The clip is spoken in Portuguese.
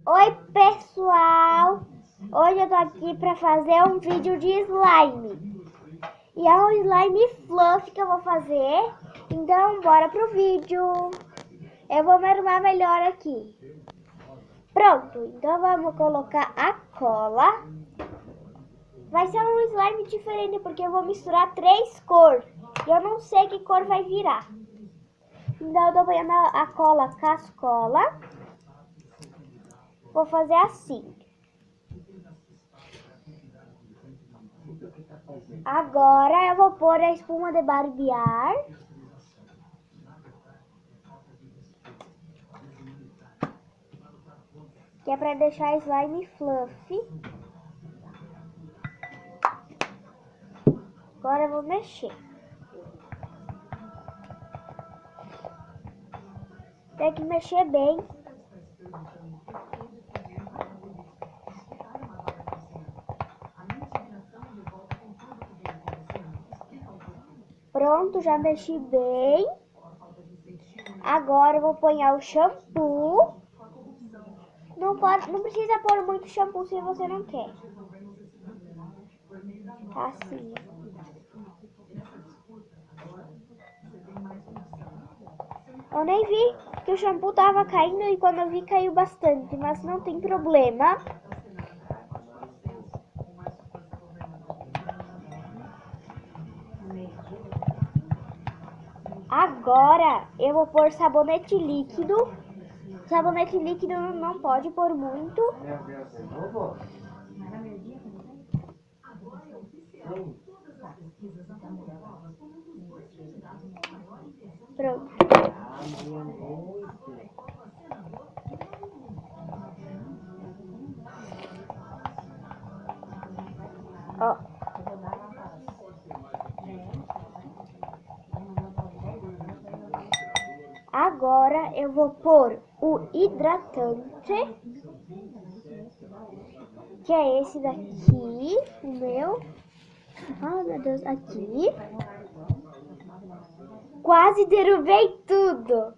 Oi pessoal, hoje eu tô aqui pra fazer um vídeo de slime. E é um slime fluff que eu vou fazer, então bora pro vídeo. Eu vou me arrumar melhor aqui. Pronto, então vamos colocar a cola. Vai ser um slime diferente porque eu vou misturar 3 cores. E eu não sei que cor vai virar. Então eu tô pegando a cola cascola. Vou fazer assim. Agora eu vou pôr a espuma de barbear. Que é pra deixar slime fluffy. Agora eu vou mexer. Tem que mexer bem. Pronto, já mexi bem. Agora eu vou pôr o shampoo. Não precisa pôr muito shampoo se você não quer. Assim. Eu nem vi que o shampoo tava caindo e quando eu vi caiu bastante, mas não tem problema. Agora eu vou pôr sabonete líquido. Sabonete líquido não pode pôr muito. Pronto. Ó. Agora eu vou pôr o hidratante, que é esse daqui, o meu. Oh, meu Deus, aqui. Quase derrubei tudo.